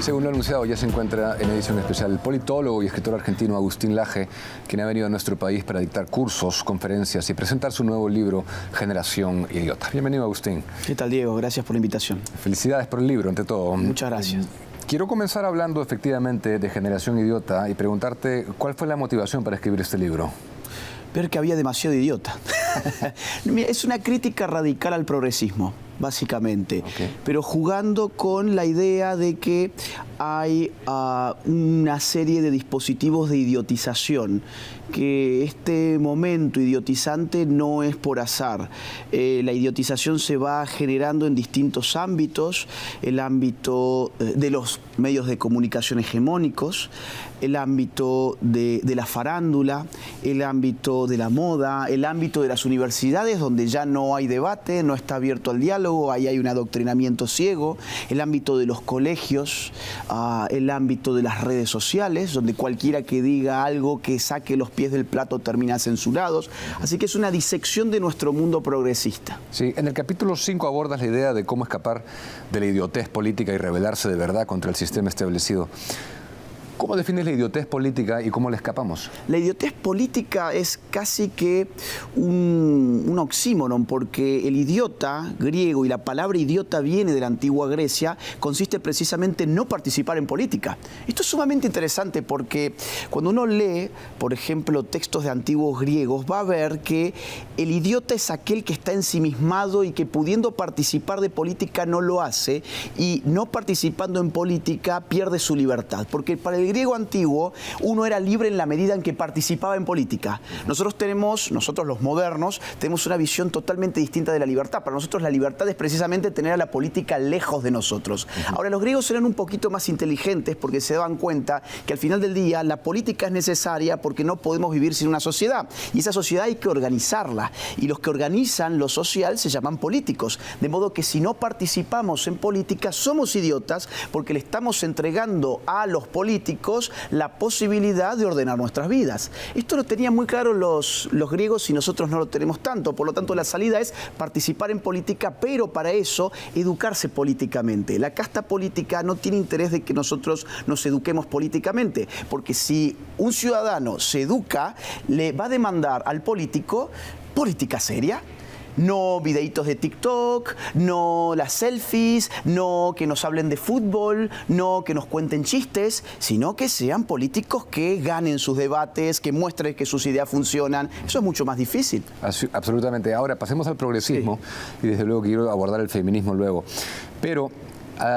Según lo anunciado, ya se encuentra en edición especial el politólogo y escritor argentino Agustín Laje, quien ha venido a nuestro país para dictar cursos, conferencias y presentar su nuevo libro, Generación Idiota. Bienvenido, Agustín. ¿Qué tal, Diego? Gracias por la invitación. Felicidades por el libro, ante todo. Muchas gracias. Quiero comenzar hablando efectivamente de Generación Idiota y preguntarte cuál fue la motivación para escribir este libro. Ver que había demasiado idiota. Es una crítica radical al progresismo, básicamente, pero jugando con la idea de que hay una serie de dispositivos de idiotización, que este momento idiotizante no es por azar. La idiotización se va generando en distintos ámbitos, el ámbito de los medios de comunicación hegemónicos, el ámbito de la farándula, el ámbito de la moda, el ámbito de las universidades, donde ya no hay debate, no está abierto al diálogo, ahí hay un adoctrinamiento ciego, el ámbito de los colegios, el ámbito de las redes sociales, donde cualquiera que diga algo que saque los pies del plato termina censurados. Así que es una disección de nuestro mundo progresista. Sí, en el capítulo 5 abordas la idea de cómo escapar de la idiotez política y rebelarse de verdad contra el sistema establecido. ¿Cómo defines la idiotez política y cómo le escapamos? La idiotez política es casi que un oxímoron, porque el idiota griego, y la palabra idiota viene de la antigua Grecia, consiste precisamente en no participar en política. Esto es sumamente interesante porque cuando uno lee, por ejemplo, textos de antiguos griegos, va a ver que el idiota es aquel que está ensimismado y que pudiendo participar de política no lo hace, y no participando en política pierde su libertad, porque para el griego antiguo, uno era libre en la medida en que participaba en política. Nosotros los modernos, tenemos una visión totalmente distinta de la libertad. Para nosotros la libertad es precisamente tener a la política lejos de nosotros. Ahora, los griegos eran un poquito más inteligentes porque se daban cuenta que al final del día la política es necesaria porque no podemos vivir sin una sociedad. Y esa sociedad hay que organizarla. Y los que organizan lo social se llaman políticos. De modo que si no participamos en política, somos idiotas porque le estamos entregando a los políticos la posibilidad de ordenar nuestras vidas. Esto lo tenían muy claro los griegos y nosotros no lo tenemos tanto. Por lo tanto, la salida es participar en política, pero para eso educarse políticamente. La casta política no tiene interés de que nosotros nos eduquemos políticamente, porque si un ciudadano se educa, le va a demandar al político política seria. No videitos de TikTok, no las selfies, no que nos hablen de fútbol, no que nos cuenten chistes, sino que sean políticos que ganen sus debates, que muestren que sus ideas funcionan. Eso es mucho más difícil. Absolutamente. Ahora, pasemos al progresismo, sí. Y desde luego quiero abordar el feminismo luego. Pero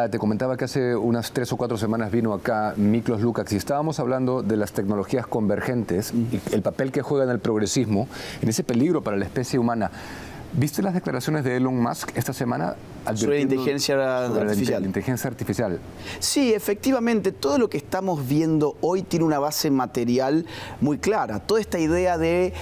te comentaba que hace unas 3 o 4 semanas vino acá Miklos Lukács y estábamos hablando de las tecnologías convergentes y el papel que juega en el progresismo, en ese peligro para la especie humana. ¿Viste las declaraciones de Elon Musk esta semana? Sobre la inteligencia artificial. Sí, efectivamente, todo lo que estamos viendo hoy tiene una base material muy clara. Toda esta idea de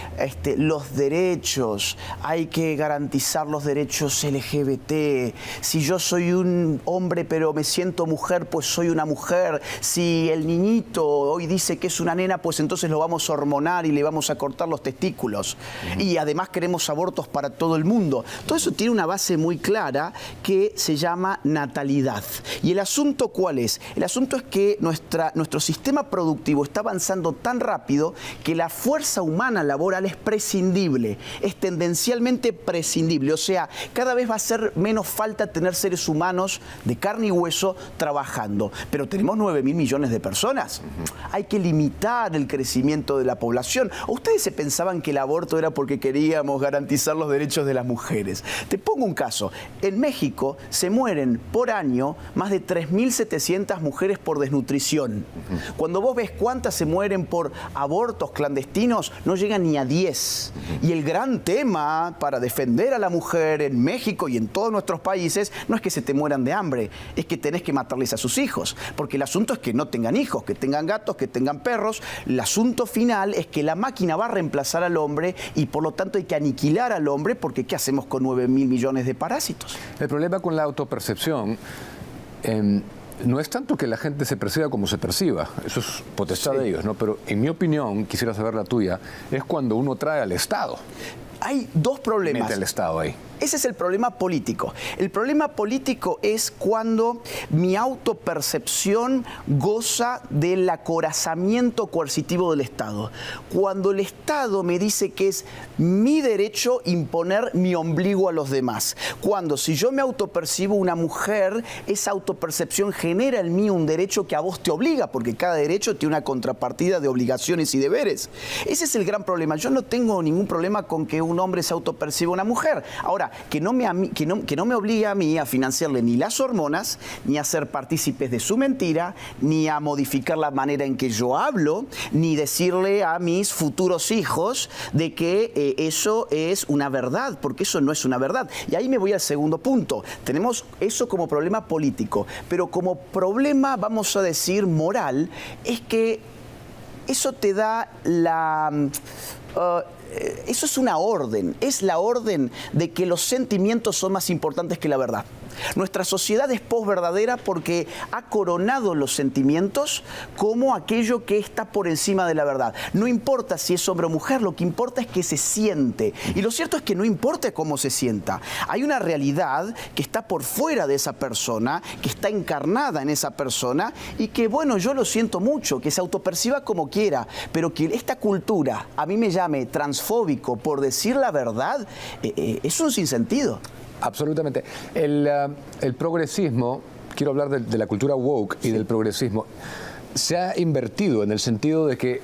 los derechos, hay que garantizar los derechos LGBT. Si yo soy un hombre pero me siento mujer, pues soy una mujer. Si el niñito hoy dice que es una nena, pues entonces lo vamos a hormonar y le vamos a cortar los testículos. Y además queremos abortos para todo el mundo. Todo eso tiene una base muy clara que se llama natalidad. ¿Y el asunto cuál es? El asunto es que nuestro sistema productivo está avanzando tan rápido que la fuerza humana laboral es prescindible, es tendencialmente prescindible. O sea, cada vez va a hacer menos falta tener seres humanos de carne y hueso trabajando. Pero tenemos 9.000 millones de personas. Hay que limitar el crecimiento de la población. ¿O ustedes se pensaban que el aborto era porque queríamos garantizar los derechos de las mujeres? Te pongo un caso. En México se mueren por año más de 3.700 mujeres por desnutrición. Cuando vos ves cuántas se mueren por abortos clandestinos, no llegan ni a 10. Y el gran tema para defender a la mujer en México y en todos nuestros países no es que se te mueran de hambre, es que tenés que matarles a sus hijos. Porque el asunto es que no tengan hijos, que tengan gatos, que tengan perros. El asunto final es que la máquina va a reemplazar al hombre y por lo tanto hay que aniquilar al hombre, porque ¿qué hacemos con 9.000 millones de parásitos? El problema con la autopercepción no es tanto que la gente se perciba como se perciba, eso es potestad de ellos, ¿no? Pero en mi opinión, quisiera saber la tuya, es cuando uno trae al Estado. hay dos problemas. Mete el Estado ahí. Ese es el problema político. El problema político es cuando mi autopercepción goza del acorazamiento coercitivo del Estado. Cuando el Estado me dice que es mi derecho imponer mi ombligo a los demás. Cuando, si yo me autopercibo una mujer, esa autopercepción genera en mí un derecho que a vos te obliga, porque cada derecho tiene una contrapartida de obligaciones y deberes. Ese es el gran problema. Yo no tengo ningún problema con que un hombre se autoperciba una mujer. Ahora, que no me obligue a mí a financiarle ni las hormonas, ni a ser partícipes de su mentira, ni a modificar la manera en que yo hablo, ni decirle a mis futuros hijos de que eso es una verdad, porque eso no es una verdad. Y ahí me voy al segundo punto. Tenemos eso como problema político, pero como problema, vamos a decir, moral, es que eso te da la... eso es una orden, es la orden de que los sentimientos son más importantes que la verdad. Nuestra sociedad es posverdadera porque ha coronado los sentimientos como aquello que está por encima de la verdad. No importa si es hombre o mujer, lo que importa es que se siente. Y lo cierto es que no importa cómo se sienta. Hay una realidad que está por fuera de esa persona, que está encarnada en esa persona y que, bueno, yo lo siento mucho, que se autoperciba como quiera, pero que esta cultura a mí me llame transfóbico por decir la verdad, es un sinsentido. Absolutamente. El progresismo, quiero hablar de la cultura woke y del progresismo, se ha invertido en el sentido de que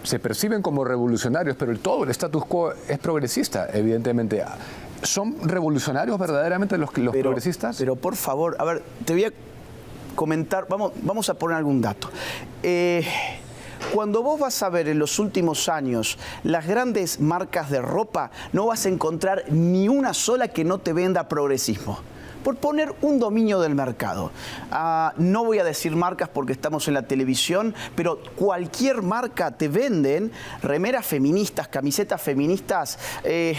se perciben como revolucionarios, pero todo el status quo es progresista, evidentemente. ¿Son revolucionarios verdaderamente los progresistas? Pero por favor, a ver, te voy a comentar, vamos a poner algún dato. Cuando vos vas a ver en los últimos años las grandes marcas de ropa, no vas a encontrar ni una sola que no te venda progresismo. Por poner un dominio del mercado. No voy a decir marcas porque estamos en la televisión, pero cualquier marca te venden remeras feministas, camisetas feministas.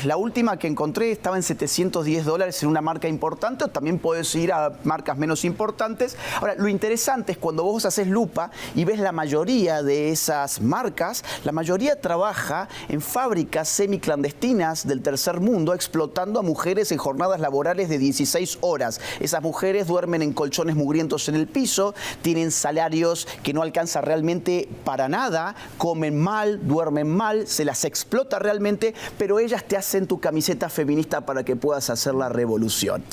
La última que encontré estaba en $710 en una marca importante, o también puedes ir a marcas menos importantes. Ahora, lo interesante es cuando vos haces lupa y ves la mayoría de esas marcas, la mayoría trabaja en fábricas semiclandestinas del tercer mundo, explotando a mujeres en jornadas laborales de 16 horas. Esas mujeres duermen en colchones mugrientos en el piso, tienen salarios que no alcanzan realmente para nada, comen mal, duermen mal, se las explota realmente, pero ellas te hacen tu camiseta feminista para que puedas hacer la revolución.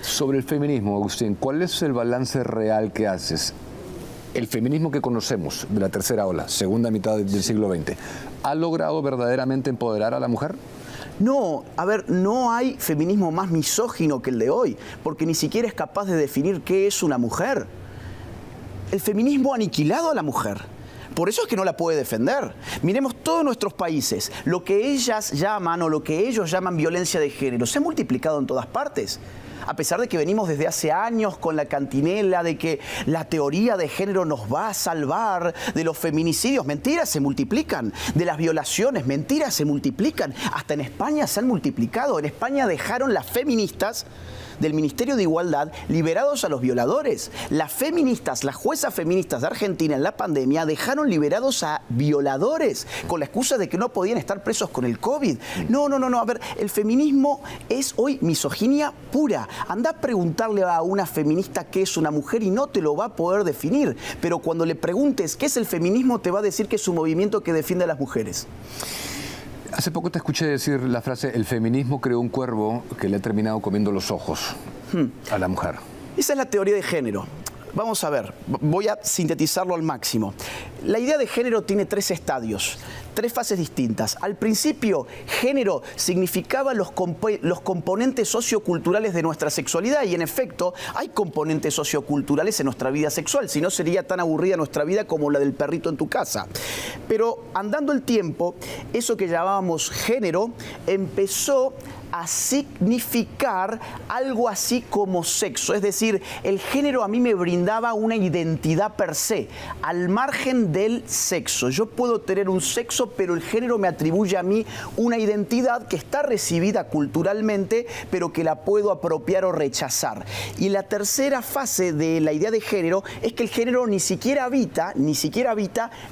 Sobre el feminismo, Agustín, ¿cuál es el balance real que haces? El feminismo que conocemos de la tercera ola, segunda mitad del siglo XX, ¿ha logrado verdaderamente empoderar a la mujer? No, a ver, no hay feminismo más misógino que el de hoy, porque ni siquiera es capaz de definir qué es una mujer. El feminismo ha aniquilado a la mujer. Por eso es que no la puede defender. Miremos todos nuestros países. Lo que ellas llaman o lo que ellos llaman violencia de género se ha multiplicado en todas partes. A pesar de que venimos desde hace años con la cantinela de que la teoría de género nos va a salvar de los feminicidios, mentiras se multiplican, de las violaciones, mentiras se multiplican, hasta en España se han multiplicado. En España dejaron las feministas del Ministerio de Igualdad liberados a los violadores. Las feministas, las juezas feministas de Argentina en la pandemia dejaron liberados a violadores con la excusa de que no podían estar presos con el COVID. No. A ver, el feminismo es hoy misoginia pura. Anda a preguntarle a una feminista qué es una mujer y no te lo va a poder definir. Pero cuando le preguntes qué es el feminismo, te va a decir que es un movimiento que defiende a las mujeres. Hace poco te escuché decir la frase, el feminismo creó un cuervo que le ha terminado comiendo los ojos a la mujer. Esa es la teoría de género. Vamos a ver, voy a sintetizarlo al máximo. La idea de género tiene 3 estadios, 3 fases distintas. Al principio, género significaba los componentes socioculturales de nuestra sexualidad y en efecto hay componentes socioculturales en nuestra vida sexual, si no sería tan aburrida nuestra vida como la del perrito en tu casa. Pero andando el tiempo, eso que llamábamos género empezó a significar algo así como sexo. Es decir, el género a mí me brindaba una identidad per se, al margen del sexo. Yo puedo tener un sexo, pero el género me atribuye a mí una identidad que está recibida culturalmente, pero que la puedo apropiar o rechazar. Y la tercera fase de la idea de género es que el género ni siquiera habita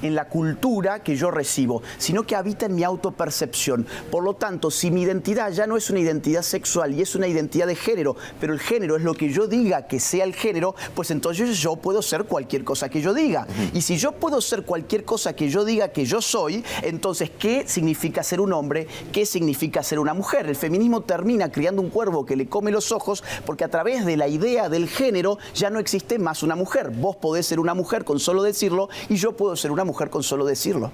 en la cultura que yo recibo, sino que habita en mi autopercepción. Por lo tanto, si mi identidad ya no es una identidad sexual y es una identidad de género, pero el género es lo que yo diga que sea el género, pues entonces yo puedo ser cualquier cosa que yo diga. Y si yo puedo ser cualquier cosa que yo diga que yo soy, entonces, ¿qué significa ser un hombre? ¿Qué significa ser una mujer? El feminismo termina criando un cuervo que le come los ojos, porque a través de la idea del género ya no existe más una mujer. Vos podés ser una mujer con solo decirlo y yo puedo ser una mujer con solo decirlo.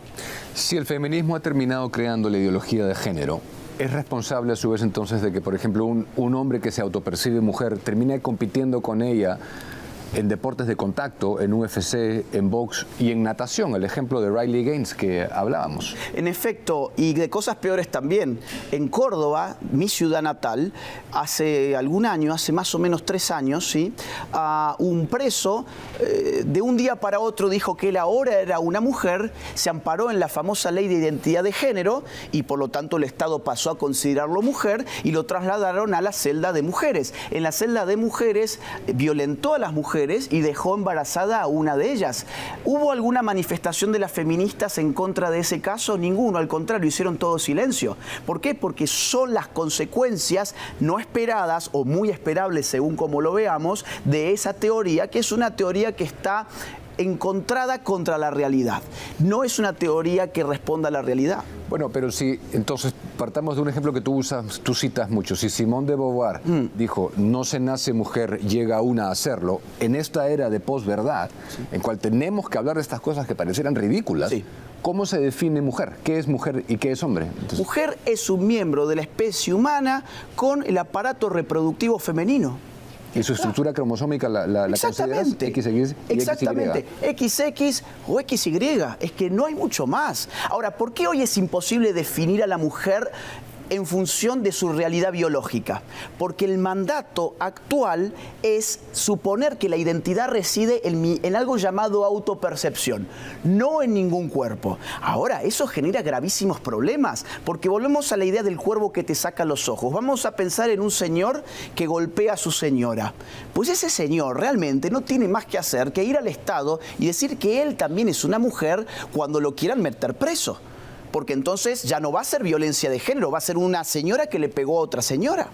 Si el feminismo ha terminado creando la ideología de género, ¿es responsable a su vez entonces de que, por ejemplo, un hombre que se autopercibe mujer termine compitiendo con ella en deportes de contacto, en UFC, en box y en natación? El ejemplo de Riley Gaines que hablábamos. En efecto, y de cosas peores también. En Córdoba, mi ciudad natal, hace algún año, hace más o menos 3 años, ¿sí? Un preso de un día para otro dijo que él ahora era una mujer, se amparó en la famosa ley de identidad de género y por lo tanto el Estado pasó a considerarlo mujer y lo trasladaron a la celda de mujeres. En la celda de mujeres violentó a las mujeres y dejó embarazada a una de ellas. ¿Hubo alguna manifestación de las feministas en contra de ese caso? Ninguno, al contrario, hicieron todo silencio. ¿Por qué? Porque son las consecuencias no esperadas o muy esperables, según como lo veamos, de esa teoría, que es una teoría que está encontrada contra la realidad. No es una teoría que responda a la realidad. Bueno, pero si, entonces, partamos de un ejemplo que tú citas mucho. Si Simone de Beauvoir dijo, no se nace mujer, llega una a hacerlo, en esta era de posverdad, en cual tenemos que hablar de estas cosas que parecieran ridículas, ¿cómo se define mujer? ¿Qué es mujer y qué es hombre? Entonces, mujer es un miembro de la especie humana con el aparato reproductivo femenino. Y su estructura cromosómica la consideras XX y exactamente. XX o XY. Es que no hay mucho más. Ahora, ¿por qué hoy es imposible definir a la mujer en función de su realidad biológica? Porque el mandato actual es suponer que la identidad reside en algo llamado autopercepción, no en ningún cuerpo. Ahora, eso genera gravísimos problemas, porque volvemos a la idea del cuervo que te saca los ojos. Vamos a pensar en un señor que golpea a su señora. Pues ese señor realmente no tiene más que hacer que ir al Estado y decir que él también es una mujer cuando lo quieran meter preso. Porque entonces ya no va a ser violencia de género, va a ser una señora que le pegó a otra señora.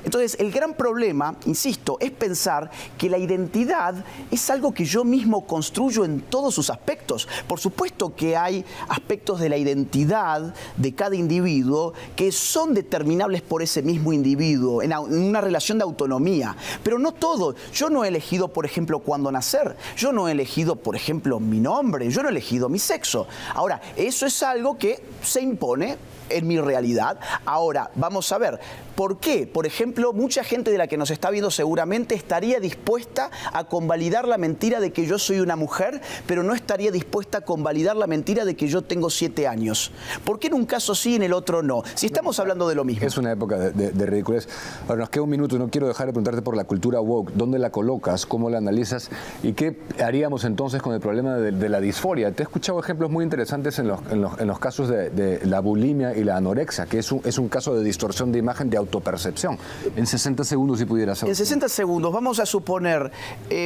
Entonces, el gran problema, insisto, es pensar que la identidad es algo que yo mismo construyo en todos sus aspectos. Por supuesto que hay aspectos de la identidad de cada individuo que son determinables por ese mismo individuo, en una relación de autonomía. Pero no todo. Yo no he elegido, por ejemplo, cuándo nacer. Yo no he elegido, por ejemplo, mi nombre. Yo no he elegido mi sexo. Ahora, eso es algo que se impone en mi realidad. Ahora, vamos a ver, ¿por qué? Por ejemplo, mucha gente de la que nos está viendo seguramente estaría dispuesta a convalidar la mentira de que yo soy una mujer, pero no estaría dispuesta a convalidar la mentira de que yo tengo 7 años. ¿Por qué en un caso sí y en el otro no? Si estamos hablando de lo mismo. Es una época de ridiculez. Ahora, nos queda un minuto y no quiero dejar de preguntarte por la cultura woke. ¿Dónde la colocas? ¿Cómo la analizas? ¿Y qué haríamos entonces con el problema de la disforia? Te he escuchado ejemplos muy interesantes en los casos de la bulimia y la anorexia, que es un caso de distorsión de imagen, de autopercepción. En 60 segundos, si pudieras hacer. En 60 segundos, vamos a suponer,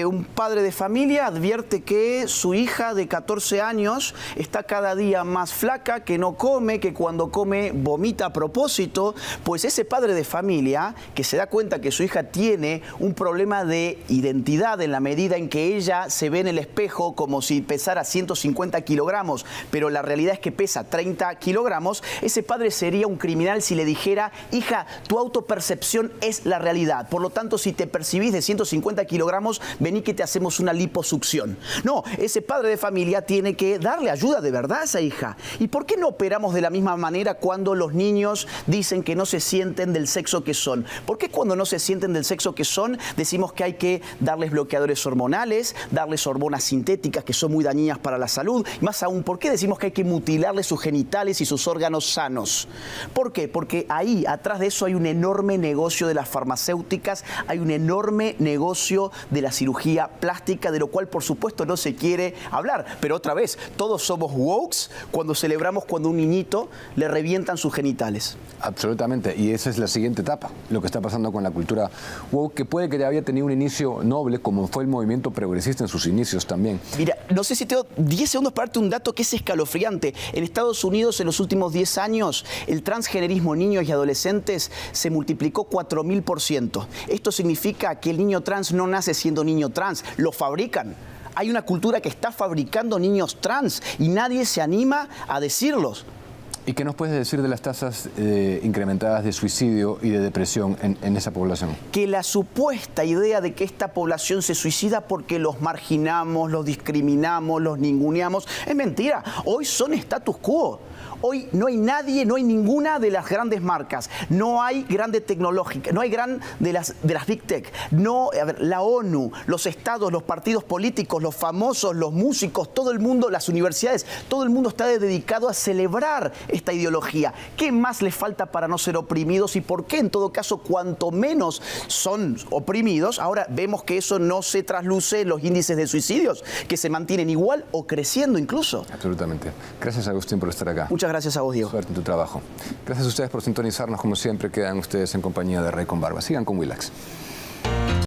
un padre de familia advierte que su hija de 14 años está cada día más flaca, que no come, que cuando come vomita a propósito. Pues ese padre de familia, que se da cuenta que su hija tiene un problema de identidad en la medida en que ella se ve en el espejo como si pesara 150 kilogramos, pero la realidad es que pesa 30 kilogramos, ese padre sería un criminal si le dijera, hija, tu autopercepción ficción, es la realidad. Por lo tanto, si te percibís de 150 kilogramos, vení que te hacemos una liposucción. No, ese padre de familia tiene que darle ayuda de verdad a esa hija. ¿Y por qué no operamos de la misma manera cuando los niños dicen que no se sienten del sexo que son? ¿Por qué cuando no se sienten del sexo que son decimos que hay que darles bloqueadores hormonales, darles hormonas sintéticas que son muy dañinas para la salud? Y más aún, ¿por qué decimos que hay que mutilarles sus genitales y sus órganos sanos? ¿Por qué? Porque ahí, atrás de eso, hay un enorme negocio de las farmacéuticas, hay un enorme negocio de la cirugía plástica, de lo cual, por supuesto, no se quiere hablar. Pero otra vez, todos somos wokes cuando celebramos cuando a un niñito le revientan sus genitales. Absolutamente, y esa es la siguiente etapa, lo que está pasando con la cultura woke, que puede que había tenido un inicio noble, como fue el movimiento progresista en sus inicios también. Mira, no sé si tengo 10 segundos para darte un dato que es escalofriante. En Estados Unidos, en los últimos 10 años, el transgenerismo en niños y adolescentes se multiplicó 4000%. Esto significa que el niño trans no nace siendo niño trans, lo fabrican. Hay una cultura que está fabricando niños trans y nadie se anima a decirlos. ¿Y qué nos puedes decir de las tasas incrementadas de suicidio y de depresión en esa población? Que la supuesta idea de que esta población se suicida porque los marginamos, los discriminamos, los ninguneamos, es mentira. Hoy son status quo. Hoy no hay nadie, no hay ninguna de las grandes marcas, no hay grande tecnológica, no hay de las Big Tech, no, a ver, la ONU, los estados, los partidos políticos, los famosos, los músicos, todo el mundo, las universidades, todo el mundo está dedicado a celebrar esta ideología. ¿Qué más les falta para no ser oprimidos y por qué, en todo caso, cuanto menos son oprimidos, ahora vemos que eso no se trasluce en los índices de suicidios, que se mantienen igual o creciendo incluso? Absolutamente. Gracias, Agustín, por estar acá. Muchas gracias a vos, Diego. Suerte en tu trabajo. Gracias a ustedes por sintonizarnos. Como siempre, quedan ustedes en compañía de Rey con Barba. Sigan con Willax.